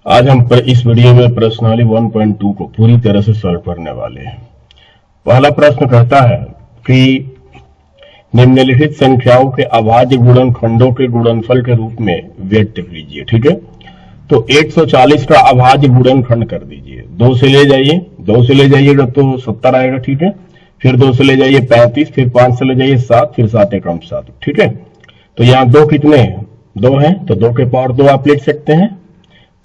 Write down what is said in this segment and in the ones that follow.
आज हम इस वीडियो में प्रश्नावली 1.2 को पूरी तरह से सॉल्व करने वाले हैं। पहला प्रश्न कहता है कि निम्नलिखित संख्याओं के अभाज्य गुणनखंडों के गुणनफल के रूप में व्यक्त कीजिए। ठीक है, तो 140 का अभाज्य गुणनखंड कर दीजिए। 2 से ले जाइए, 2 से ले जाइएगा तो 70 आएगा। ठीक है, फिर 2 से ले जाइए 35, फिर 5 से ले जाइए 7, फिर 7 एकम 7। ठीक है, तो यहाँ 2 कितने हैं? 2 हैं, तो 2 के पावर 2 आप लिख सकते हैं।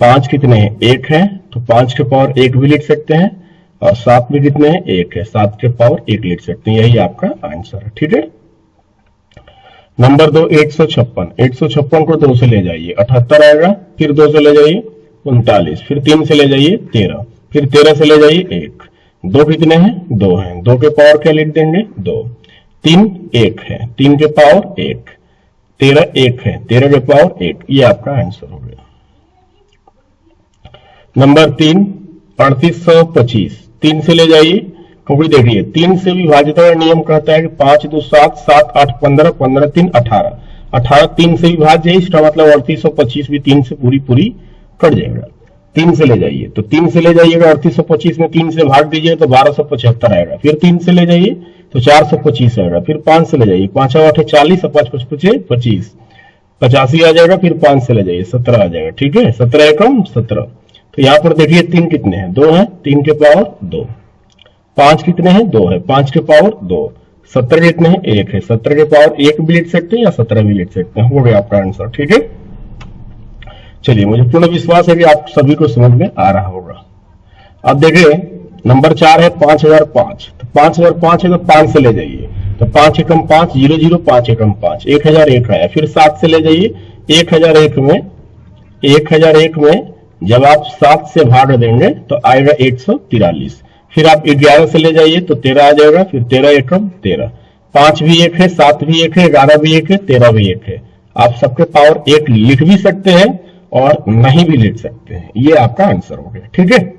5 कितने हैं? 1 है, तो 5 के पावर 1 भी लिख सकते हैं। और 7 में कितने हैं? 1 है, 7 के पावर 1 लिख सकते हैं। यही आपका आंसर है। ठीक है, नंबर 2 156। 156 को 2 से ले जाइए 78 आएगा, फिर 2 से ले जाइए 39, फिर 3 से ले जाइए 13, फिर 13 से ले जाइए 1। 2 कितने हैं? 2 हैं, 2 के पावर क्या लिख देंगे? 2। 3 1 है, 3 के पावर 1, 13 1 है, 13 के पावर 1। ये आपका आंसर हो गया। नंबर 3 3825। 3 से ले जाइए, क्योंकि देखिए 3 से विभाजित का नियम कहता है कि 5 2 7, 7 8 15, 15 3 18, 18 3 से विभाज्य है। इसका मतलब 3825 भी 3 से पूरी कट जाएगा। 3 से ले जाइए, तो 3 से ले जाइएगा 3825 में 3 से भाग दीजिए तो 1275 आएगा। फिर 3 से ले जाइए तो 425 आएगा। फिर 5 से ले जाइए, 5 8 40, 5 5 25, 85 आ जाएगा। फिर 5 से ले जाइए 17 आ जाएगा। ठीक है, 17 एकम 17। तो यहाँ पर देखिए 3 कितने हैं? 2 हैं, 3 के पावर 2। 5 कितने हैं? 2 है, 5 के पावर 2। 17 कितने हैं? 1 है, 17 के पावर 1 भी लिख सकते हैं या 17 भी लिख सकते हैं। हो गया आपका आंसर। ठीक है, चलिए, मुझे पूर्ण विश्वास है कि आप सभी को समझ में आ रहा होगा। अब देखिए नंबर 4 है 5005। तो 5005 है तो 5 से ले जाइए, तो 5 एकम 5, 0 0, 5 एकम 5, 1001 आया। फिर 7 से ले जाइए, 1001 में जब आप 7 से भाग देंगे तो आएगा 143। फिर आप 11 से ले जाइए तो 13 आ जाएगा। फिर 13 एकम 13, 5 भी 1 है, 7 भी 1 है, 11 भी 1 है, 13 भी 1 है। आप सबके पावर 1 लिख भी सकते हैं और नहीं भी लिख सकते हैं। ये आपका आंसर हो गया। ठीक है,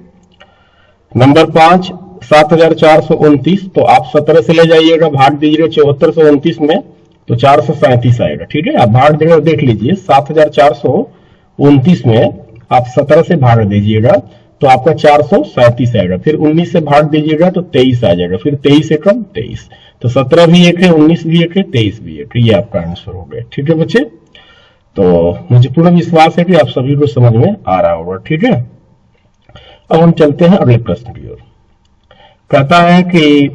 नंबर 5 7429। तो आप 17 से ले जाइएगा, भाग दीजिएगा 7429 में तो 437 आएगा। ठीक है, आप भाग देंगे, देख लीजिए 7429 में आप 17 से भाग दीजिएगा तो आपका 437 आएगा। फिर 19 से भाग दीजिएगा तो 23 आ जाएगा। फिर 23 एकम 23, तो 17 भी 1 है, 19 भी 1 है, 23 भी 1 है। ये आपका आंसर हो गया। ठीक है बच्चे, तो मुझे पूर्ण विश्वास है कि आप सभी को समझ में आ रहा होगा। ठीक है, अब हम चलते हैं अगले प्रश्न की ओर। कहता है कि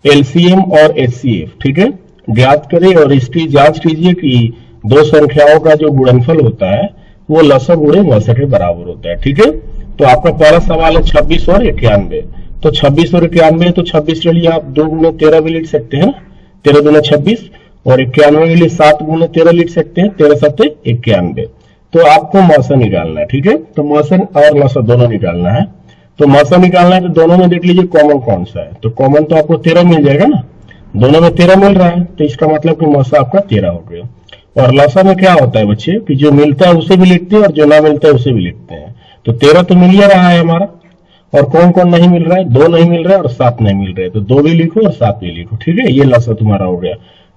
एलसीएम और एचसीएफ, ठीक है, ज्ञात करें और इसकी जांच कीजिए कि दो संख्याओं का जो गुणनफल होता है वो लसग गुणे मसग के बराबर होता है। ठीक है, तो आपका पहला सवाल है 26 और 91। तो 26 और 91, तो 26 के लिए आप 2 गुणे 13 भी लिख सकते हैं, 13 दूना 26, और 91 के लिए 7 गुणे 13 लिख सकते हैं, 13 7 91। तो आपको मौसा निकालना है। ठीक है, तो मौसा और लसा दोनों निकालना है। तो मौसा निकालना है तो दोनों में देख लीजिए कॉमन कौन सा है। तो कॉमन तो आपको 13 मिल जाएगा ना, दोनों में 13 मिल रहा है, तो इसका मतलब कि मौसा आपका 13 हो गया। और लसा में क्या होता है बच्चे कि जो मिलता है उसे भी लिखते हैं और जो ना मिलता है उसे भी लिखते हैं। तो 13 तो मिल ही रहा है हमारा, और कौन कौन नहीं मिल रहा है? 2 नहीं मिल रहा है और 7 नहीं मिल रहे, तो 2 भी लिखो और 7 भी लिखो। ठीक है, ये लसा तुम्हारा हो गया।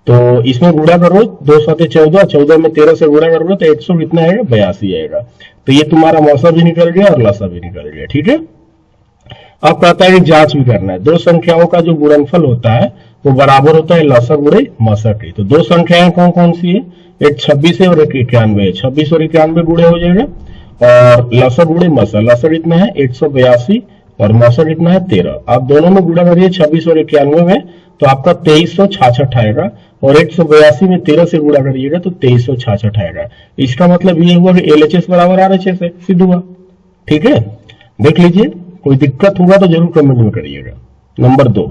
तो इसमें गुणा करो, 2 7 14, 14 में 13 से गुणा करोगे तो 100 कितना आएगा? 82 आएगा। तो ये तुम्हारा मौसा भी निकल गया और लसा भी निकल गया। ठीक है, अब कहता है कि जांच भी करना है। दो संख्याओं का जो गुणनफल होता है वो बराबर होता है लसा गुणे मसा के। तो दो संख्याएं कौन कौन सी है? एक 26 है और एक 91 है। 26 और 91 गुणे हो जाएगा, और लसा गुणे मसा, लसा कितना है? 182 और मसा कितना है? 13। आप दोनों में गुणा करिए 26 और 91 में, तो आपका 2366 आएगा, और 182 में 13 से गुणा करिएगा तो 2366 आएगा। इसका मतलब ये हुआ कि LHS बराबर RHS है, सिद्ध हुआ। ठीक है, देख लीजिए, कोई दिक्कत होगा तो जरूर कमेंट में करिएगा। नंबर 2,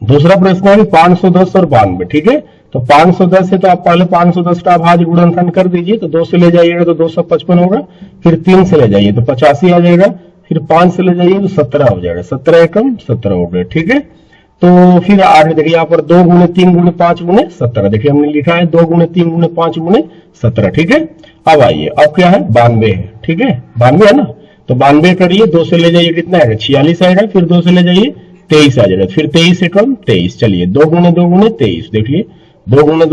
दूसरा प्रश्न है 510 और 92। ठीक है, तो 510 है तो आप पहले 510 का अभाज्य गुणनखंड कर दीजिए। तो 2 से ले जाइएगा तो 255 होगा, फिर 3 से ले जाइए तो 85 आ जाएगा, फिर 5 से ले जाइए तो 17 हो जाएगा, 17 एकम 17 हो गए। ठीक है, तो फिर आगे देखिए यहाँ पर 2 गुणे 3 गुणे 5 गुणे 17। देखिए हमने लिखा है 2 गुणे 3 गुणे 5 गुणे 17। ठीक है, अब आइए, अब क्या है? 92 है। ठीक है, 92 है ना, तो 92 करिए, 2 से ले जाइए कितना आएगा? 46 आएगा। फिर 2 से ले जाइए 23 आ जाएगा। फिर 23 एकम 23, चलिए 2 गुणे 23, देखिए 2 गुणे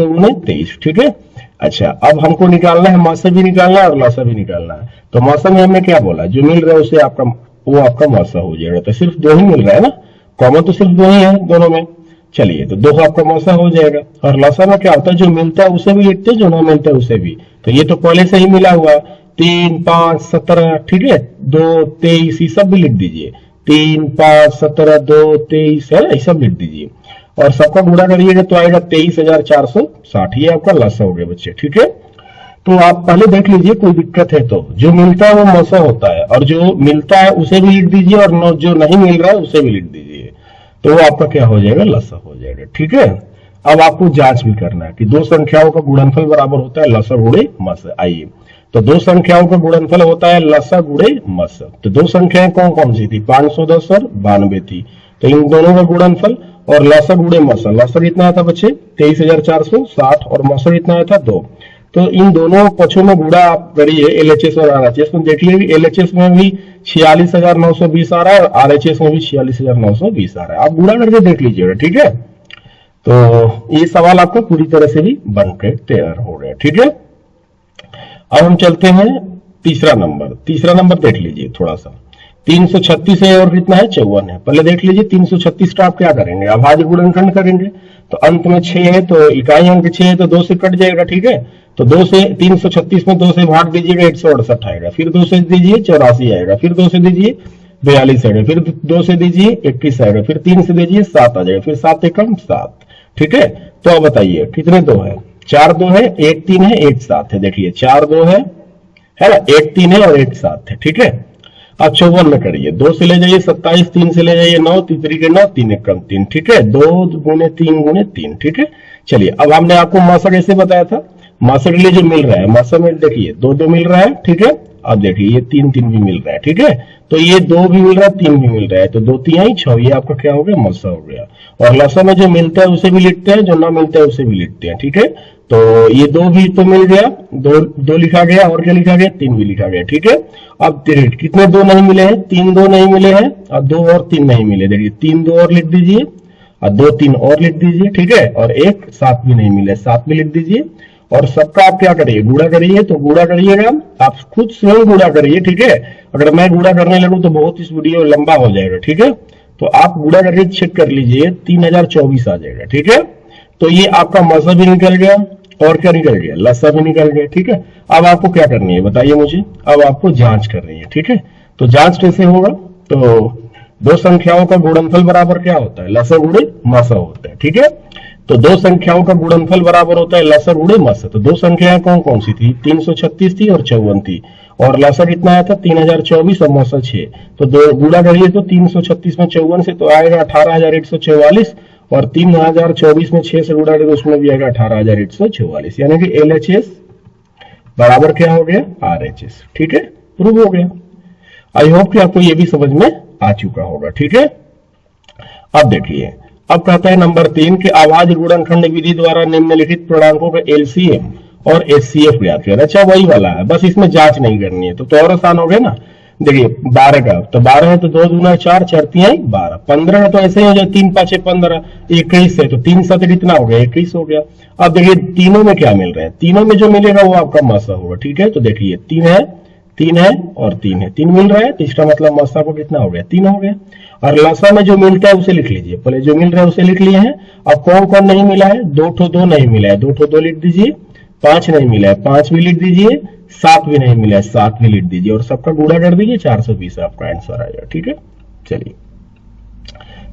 23। ठीक है, अच्छा, अब हमको निकालना है, मौसा भी निकालना है और लसा भी निकालना है। तो मौसा में हमने क्या बोला, जो मिल रहा है उसे आपका, वो आपका मौसा हो जाएगा। तो सिर्फ दो ही मिल रहा है ना, कॉमन तो सिर्फ दो ही है दोनों में। चलिए, तो दो आपका मौसा हो जाएगा। और लसा में क्या होता है, जो मिलता है उसे भी लिखते हैं, जो ना मिलता है उसे भी। तो ये तो पहले से ही मिला हुआ, 3, 5, 17, ठीक है, 2, 23, ये सब भी लिख दीजिए। 3, 5, 17, 2, 23 है ना, ये सब लिख दीजिए। और सबका गुणा करिएगा तो आएगा 23,460। ये आपका लसा हो गया बच्चे, ठीक है। तो आप पहले देख लीजिए, कोई दिक्कत है तो जो मिलता है वो मौसा होता है, और जो मिलता है उसे भी लिख दीजिए, और जो नहीं मिल रहा है उसे भी लिख दीजिए। तो वो आपका क्या हो जाएगा, लसा हो जाएगा, ठीक है। अब आपको जांच भी करना है कि दो संख्याओं का गुणनफल बराबर होता है लसा गुणे मसा। आइए, तो दो संख्याओं का गुणनफल होता है लसा गुणे मसा। तो दो संख्याएं कौन कौन सी थी, 510 और 92 थी। तो इन दोनों का गुणनफल और लसा गुणे मसा, लसा कितना आया था बच्चे 23,460 और मसा कितना आया था 2। तो इन दोनों पक्षों में गुणा आप करिए, एलएचएस और आरएचएस में। देखिए एलएचएस में भी 46,920 आ रहा है और आरएचएस में भी 46,920 आ रहा है। आप गुणा करके देख लीजिएगा, ठीक है। तो ये सवाल आपको पूरी तरह से भी बनकर तैयार हो गया, ठीक है। अब हम चलते हैं तीसरा नंबर। तीसरा नंबर देख लीजिए थोड़ा सा, 336 है और कितना है 54 है। पहले देख लीजिए 336 का आप क्या करेंगे, अभाज्य गुणनखंड करेंगे। तो अंत में 6 है तो इकाई अंक 6 है तो 2 से कट जाएगा, ठीक है। तो 2 से 336 में 2 से भाग दीजिएगा 168 आएगा, फिर 2 से दीजिए 84 आएगा, फिर 2 से दीजिए 42 आएगा, फिर 2 से दीजिए 21 आएगा, फिर 3 से दीजिए 7 आ जाएगा, फिर 7 एकम 7, ठीक है। तो अब बताइए कितने 2 है, 4 2 है, 1 3 है, 1 7 है। देखिए 4 2 है ना, 1 3 है और 1 7 है, ठीक है। अब 54 में करिए, 2 से ले जाइए 27, 3 से ले जाइए 9, 3 के 9, 3 एकम 3, ठीक है। 2 गुणे 3 गुणे 3, ठीक है। चलिए, अब हमने आपको मासा कैसे बताया था, मासा के लिए जो मिल रहा है, मासा में देखिए 2 2 मिल रहा है, ठीक है। अब देखिए ये 3 3 भी मिल रहा है, ठीक है। तो ये 2 भी मिल रहा है, 3 भी मिल रहा है, तो 2 3 6, ये आपका क्या हो गया, मसा हो गया। और लसा में जो मिलता है उसे भी लिखते हैं, जो ना मिलता है उसे भी लिखते हैं, ठीक है। तो ये 2 भी तो मिल गया, 2 लिखा गया, और क्या लिखा गया, 3 भी लिखा गया, ठीक है। अब कितने 2 नहीं मिले हैं, 3 2 नहीं मिले हैं, और 2 और 3 नहीं मिले। देखिए 3 2 और लिख दीजिए, और 2 3 और लिख दीजिए, ठीक है। और 1 7 भी नहीं मिले, 7 भी लिख दीजिए। और सबका आप क्या करिए, गुणा करिए। तो गुणा करिएगा, आप खुद स्वयं गुणा करिए, ठीक है। अगर मैं गुणा करने लगूं तो बहुत इस वीडियो लंबा हो जाएगा, ठीक है। तो आप गुणा करके चेक कर लीजिए, 3024 आ जाएगा, ठीक है। तो ये आपका मसा भी निकल गया, और क्या निकल गया, लसा भी निकल गया, ठीक है। अब आपको क्या करनी है बताइए मुझे, अब आपको जांच करनी है, ठीक है। तो जांच कैसे होगा, तो दो संख्याओं का गुणनफल बराबर क्या होता है, लसा गुणे मसा होता है, ठीक है। तो दो संख्याओं का गुणनफल बराबर होता है लसा गुणे मसा। तो दो संख्याएं कौन कौन सी थी, 336 थी और 54 थी, और लसा कितना आया था 3024 और मसा 6। तो दो गुणा करिए तो 336 में 54 से तो आएगा 18,144, और 3024 में 6 से गुणा करें तो उसमें भी आएगा 18,144, यानी कि एलएचएस बराबर क्या हो गया, आरएचएस, ठीक है, प्रूव हो गया। आई होप कि आपको ये भी समझ में आ चुका होगा, ठीक है। अब देखिए, अब कहता है नंबर 3 कि अभाज्य गुणनखंड विधि द्वारा निम्नलिखित पूर्णांकों का एलसीएम और एचसीएफ ज्ञात करें। अच्छा वही वाला है, बस इसमें जांच नहीं करनी है, तो और आसान हो गया ना। देखिए 12 का, तो 12 है तो 2 दूना 4, 4 3 12, 15 है तो ऐसे ही हो जाए 3 5 15, 21 है तो 3 7 कितना हो गया, 21 हो गया। अब देखिए तीनों में क्या मिल रहा है, तीनों में जो मिलेगा वो आपका मसा होगा, ठीक है। तो देखिए 3 है, 3 है और 3 है, 3 मिल रहा है, तो इसका मतलब मसा को कितना हो गया, 3 हो गया। और लसा में जो मिलता है उसे लिख लीजिए, पहले जो मिल रहा है उसे लिख लिए हैं। अब कौन कौन नहीं मिला है, 2 नहीं मिला है, 2 लिख दीजिए। 5 नहीं मिला है, 5 भी लिख दीजिए। 7 भी नहीं मिला है, 7 भी लिख दीजिए, और सबका गुणा कर दीजिए, 420 आपका आंसर आएगा, ठीक है। चलिए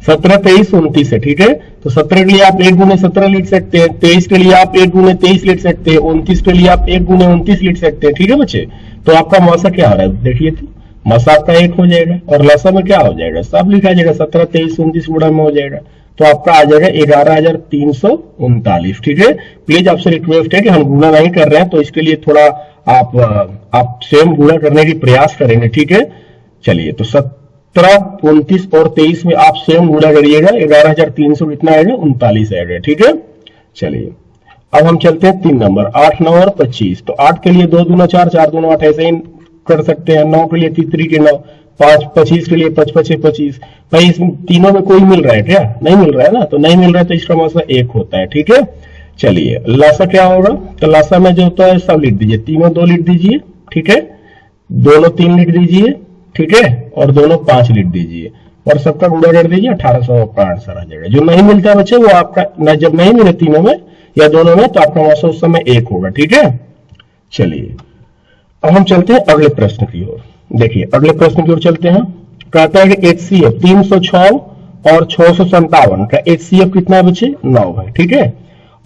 17 23 29 है, ठीक है। तो 17 के लिए आप 1 गुने 17 लिख सकते हैं, 23 के लिए आप 1 गुने 23 लिख सकते हैं, 29 के लिए आप 1 गुने 29 लिख सकते हैं, ठीक है बच्चे। तो आपका मसा क्या आ रहा है, देखिए तो मसा आपका 1 हो जाएगा, और लसा में क्या हो जाएगा, सब लिखा जाएगा, 17 23 29 गुणा में हो जाएगा, तो आपका आ जाएगा 11,339, ठीक है। प्लीज आपसे रिक्वेस्ट है कि हम गुणा नहीं कर रहे हैं, तो इसके लिए थोड़ा आप स्वयं गुणा करने की प्रयास करेंगे, ठीक है। चलिए, तो 17 29 और 23 में आप स्वयं गुणा करिएगा, 11,300 कितना आएगा, 39 आएगा, ठीक है। चलिए अब हम चलते हैं 3 नंबर, 8 9 और 25। तो 8 के लिए 2 दूना 4, 4 दूना 8, ऐसे ही कर सकते हैं। 9 के लिए 3 के 9, 5 25 के लिए 5 5 25। भाई इस तीनों में कोई मिल रहा है क्या, नहीं मिल रहा है ना, तो नहीं मिल रहा है तो इसका मतलब 1 होता है, ठीक है। चलिए लासा क्या होगा, तो लासा में जो होता है सब लिख दीजिए, तीनों 2 लिख दीजिए, ठीक है, दोनों 3 लिख दीजिए, ठीक है, और दोनों 5 लिख दीजिए, और सबका गुणा कर दीजिए, 1800 आपका आंसर आ जाएगा। जो नहीं मिलता है बच्चे वो आपका न, जब नहीं मिले तीनों में या दोनों में, तो आपका मौसम उस समय 1 होगा, ठीक है। चलिए अब हम चलते हैं अगले प्रश्न की ओर। देखिए अगले प्रश्न की ओर चलते हैं। कहता है कि HCF 306 और 657 का HCF कितना है बच्चे, 9 है, ठीक है।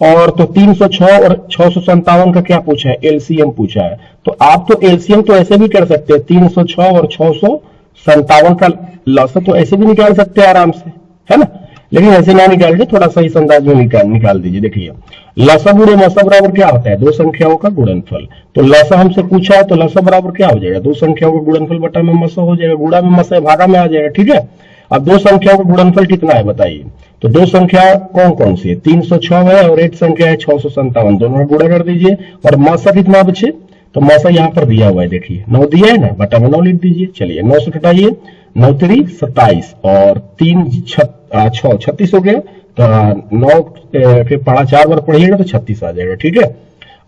और तो 306 और 657 का क्या पूछा है, एलसीएम पूछा है। तो आप तो एलसीएम तो ऐसे भी कर सकते हैं, 306 और 657 का लॉसा तो ऐसे भी निकाल सकते हैं आराम से, है ना, लेकिन ऐसे ना निकाल के थोड़ा सा इस अंदाज में निकाल दीजिए। देखिए लसा गुणे मसा बराबर क्या होता है, दो संख्याओं का गुणनफल। तो लसा हमसे पूछा है, तो लसा बराबर क्या हो जाएगा, दो संख्याओं का गुणनफल बटा में मसा हो जाएगा, गुणा में मसा भागा में आ जाएगा, ठीक है। अब दो संख्याओं का गुणनफल कितना है बताइए, तो दो संख्या कौन कौन सी है, 306 है और एक संख्या है 657, दोनों का गुणा कर दीजिए। और मसा कितना बचे, तो मसा यहाँ पर दिया हुआ है, देखिए 9 दिया है ना, बटा में 9 लिख दीजिए। चलिए 9 से घटाइए, 9 3 27 और 3 6 36 हो गया, तो 9 के पढ़ा 4 बार पढ़िएगा तो 36 आ जाएगा, ठीक है।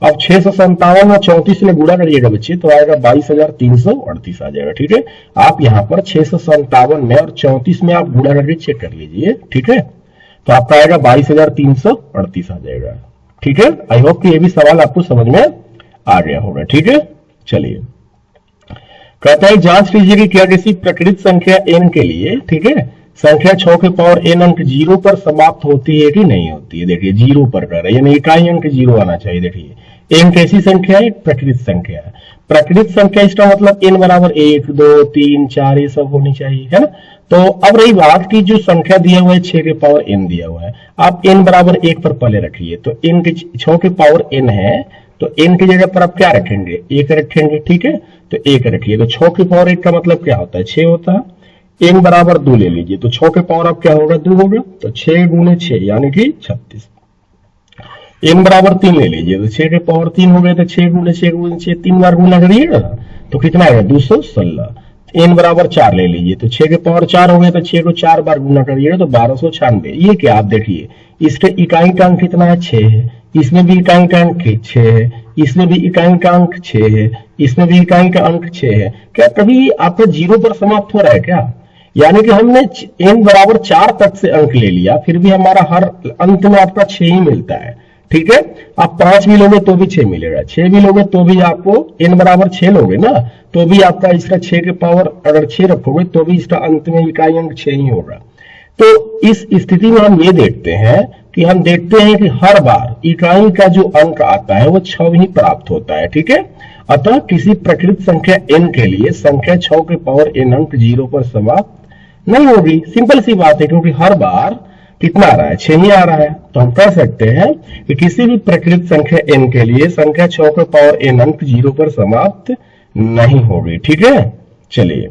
अब 657 और 34 में गुणा करिएगा बच्चे, तो आएगा 22,338 आ जाएगा, ठीक है। आप यहाँ पर 657 में और 34 में आप गुणा करके चेक कर लीजिए, ठीक है, तो आपका आएगा 22,338 आ जाएगा, ठीक है। आई होप कि ये भी सवाल आपको समझ में आ गया होगा, ठीक है। चलिए कहता है जांच कीजिए कि क्या किसी प्रकृत संख्या n के लिए, ठीक है, संख्या 6 के पावर n अंक 0 पर समाप्त होती है कि नहीं होती है। देखिए 0 पर कर रहे हैं, यानी इकाई अंक 0 आना चाहिए। देखिए n कैसी संख्या है, प्रकृत संख्या है। प्रकृत संख्या इसका मतलब n बराबर 1 2 3 4 ये सब होनी चाहिए, है ना। तो अब रही बात की जो संख्या दिया हुआ है 6 के पावर n दिया हुआ है, आप n बराबर 1 पर पहले रखिए। तो n के 6 के पावर n है, तो n की जगह पर आप क्या रखेंगे, 1 रखेंगे, ठीक है। तो 1 रखिए, तो 6 के पावर 1 का मतलब क्या होता है, 6 होता है। n बराबर 2 ले लीजिए, तो 6 के पावर अब क्या होगा, 2 होगा, तो 6 गुणे 6 यानी कि 36। n बराबर 3 ले लीजिए, तो 6 के पावर 3 हो गए, तो 6 गुणे 6 गुणे 6 3 बार गुना करिएगा तो कितना आएगा, 216। n बराबर 4 ले लीजिए, तो 6 के पावर 4 हो गए, तो 6 को 4 बार गुना करिएगा तो 1296। ये क्या, आप देखिए इसके इकाई का अंक कितना है, 6 है, इसमें भी इकाई का अंक 6 है, इसमें भी इकाई का अंक 6 है, इसमें भी इकाई का अंक 6 है। क्या कभी आपका 0 पर समाप्त हो रहा है क्या, यानी कि हमने n बराबर 4 तक से अंक ले लिया, फिर भी हमारा हर अंत में आपका 6 ही मिलता है, ठीक है। आप 5 भी लोगे तो भी 6 मिलेगा, 6 भी लोगे तो भी आपको n बराबर 6 लोगे ना, तो भी आपका इसका 6 के पावर अगर 6 रखोगे तो भी इसका अंत में इकाई अंक 6 ही होगा। तो इस स्थिति में हम ये देखते हैं कि हर बार इकाई का जो अंक आता है वो 6 ही प्राप्त होता है, ठीक है। अतः किसी प्रकृत संख्या n के लिए संख्या 6 के पावर n अंक 0 पर समाप्त नहीं होगी। सिंपल सी बात है, क्योंकि हर बार कितना आ रहा है, 6 ही आ रहा है। तो हम कह सकते हैं कि किसी भी प्रकृत संख्या n के लिए संख्या 6 के पावर n अंक 0 पर समाप्त नहीं होगी, ठीक है। चलिए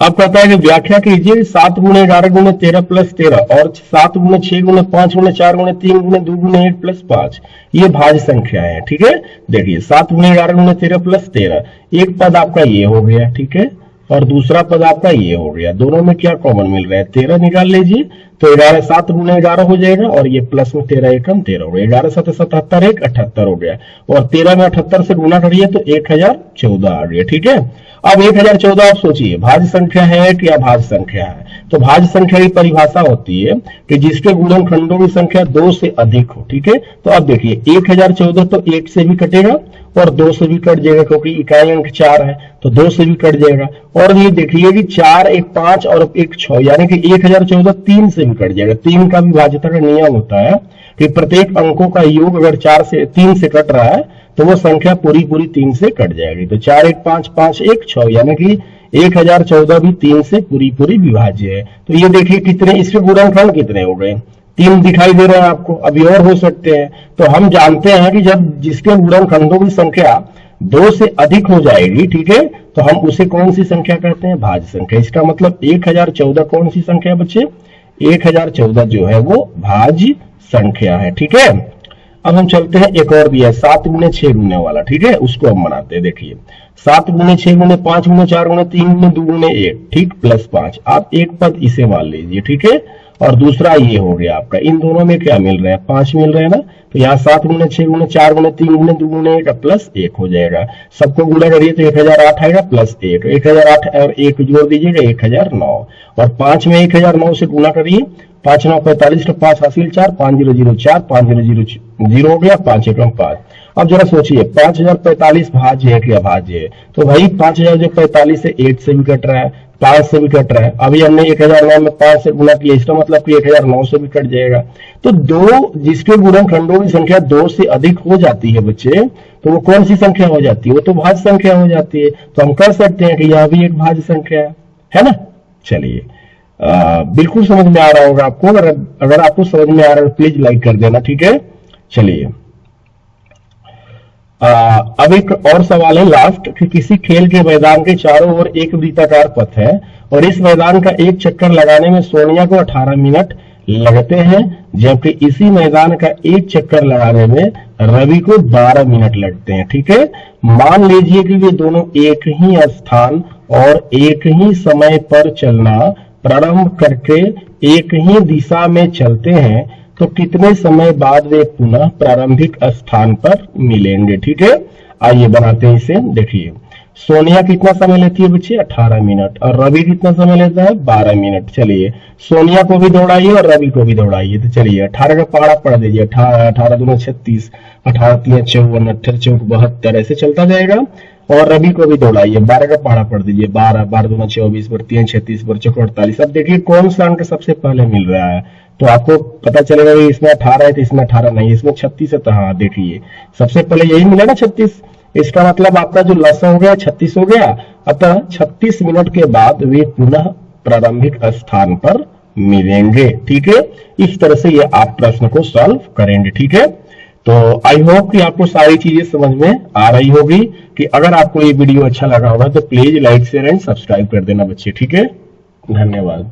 अब कहता है कि व्याख्या कीजिए 7 गुणे 11 गुणे 13 प्लस 13 और 7 गुणे 6 गुणे 5 गुणे 4 गुणे 3 गुणे 2 गुणे 1 प्लस 5 ये भाज्य संख्या है, ठीक है। देखिए 7 गुणे 11 गुणे 13 प्लस 13, एक पद आपका ये हो गया, ठीक है, और दूसरा पद आपका ये हो गया। दोनों में क्या कॉमन मिल रहा है, 13 निकाल लीजिए, तो 11 7 गुणे 11 हो जाएगा और ये प्लस में 13 एकम 13 हो गया, 11 7 77 1 78 हो गया, और 13 में 78 से गुना करिए तो 1014 आ गया, ठीक है। अब 1014 आप सोचिए भाज्य संख्या है कि अभाज्य संख्या है। तो भाज्य संख्या की परिभाषा होती है कि जिसके गुणनखंडों की संख्या 2 से अधिक हो, ठीक है। तो अब देखिए 1014 तो 1 से भी कटेगा और 2 से भी कट जाएगा, क्योंकि इकाई अंक 4 है, तो 2 से भी कट जाएगा। और ये देखिए कि 4 1 5 और 1 6 यानी कि 1014 3 से भी कट जाएगा। 3 का भी भाज्यता का नियम होता है कि प्रत्येक अंकों का योग अगर 3 से कट रहा है तो वो संख्या पूरी 3 से कट जाएगी। तो 4 1 5 5 1 6 यानी कि 1014 भी 3 से पूरी विभाज्य है। तो ये देखिए कितने इसके गुणनखंड कितने हो गए, 3 दिखाई दे रहे हैं आपको, अभी और हो सकते हैं। तो हम जानते हैं कि जब जिसके गुणनखंडों की संख्या 2 से अधिक हो जाएगी, ठीक है, तो हम उसे कौन सी संख्या कहते हैं, भाज्य संख्या। इसका मतलब 1014 कौन सी संख्या बच्चे, 1014 जो है वो भाज्य संख्या है, ठीक है। अब हम चलते हैं, एक और भी है 7 गुणे 6 गुणे वाला, ठीक है, उसको हम बनाते हैं। देखिए 7 गुणे 6 गुणे 5 गुणे 4 गुणे 3 गुणे 2 गुणे 1, ठीक, प्लस 5। आप एक पद इसे मान लीजिए, ठीक है, और दूसरा ये हो गया आपका, इन दोनों में क्या मिल रहा है, 5 मिल रहा है ना, तो यहाँ 7 गुने 6 गुने 4 गुने 3 गुने 2 गुने 1 प्लस 1 हो जाएगा। सबको गुणा करिए तो 1008 आएगा प्लस 1, 1008 और 1 जोड़ दीजिएगा 1009, और 5 में 1009 से गुणा करिए, 5 9 45 तो 5 हासिल 4, 5004, 5000 हो गया, 5 एकम 5। अब जरा सोचिए 5045 भाज्य है कि अभाज्य है, तो भाई 5000 जो 45 से 8 से भी कट रहा है, 5 से भी कट रहा है, अभी हमने 1009 में 5 से गुणा किया, इसका मतलब कि 1009 से भी कट जाएगा। तो दो जिसके गुणनखंडों की संख्या 2 से अधिक हो जाती है बच्चे, तो वो कौन सी संख्या हो जाती है, वो तो भाज्य संख्या हो जाती है। तो हम कर सकते हैं कि यह भी एक भाज्य संख्या है ना। चलिए बिल्कुल समझ में आ रहा होगा आपको, अगर आपको समझ में आ रहा है प्लीज लाइक कर देना, ठीक है। चलिए अब एक और सवाल है लास्ट, कि किसी खेल के मैदान के चारों ओर एक वृत्ताकार पथ है और इस मैदान का एक चक्कर लगाने में सोनिया को 18 मिनट लगते हैं, जबकि इसी मैदान का एक चक्कर लगाने में रवि को 12 मिनट लगते हैं, ठीक है। मान लीजिए कि वे दोनों एक ही स्थान और एक ही समय पर चलना प्रारंभ करके एक ही दिशा में चलते हैं, तो कितने समय बाद वे पुनः प्रारंभिक स्थान पर मिलेंगे, ठीक है। आइए बनाते हैं इसे। देखिए सोनिया कितना समय लेती है बच्चे, 18 मिनट, और रवि कितना समय लेता है, 12 मिनट। चलिए सोनिया को भी दौड़ाइए और रवि को भी दौड़ाइए। तो चलिए 18 का पहाड़ा पढ़ दीजिए, 18 दूना 36, 18 3 54, 18 4 72, ऐसे चलता जाएगा। और रवि को भी दौड़ाइए, 12 का पहाड़ा पढ़ दीजिए, 12 12 दूना 24, 3 36, 48। अब देखिए कौन सा अंक सबसे पहले मिल रहा है, तो आपको पता चलेगा कि इसमें 18 है तो इसमें 18 नहीं, इसमें 36 है। तो हाँ देखिए सबसे पहले यही मिला ना 36, इसका मतलब आपका जो लसा हो गया 36 हो गया। अतः 36 मिनट के बाद वे पुनः प्रारंभिक स्थान पर मिलेंगे, ठीक है। इस तरह से ये आप प्रश्न को सॉल्व करेंगे, ठीक है। तो आई होप कि आपको सारी चीजें समझ में आ रही होगी। कि अगर आपको ये वीडियो अच्छा लगा होगा तो please like share and subscribe कर देना बच्चे, ठीक है। धन्यवाद।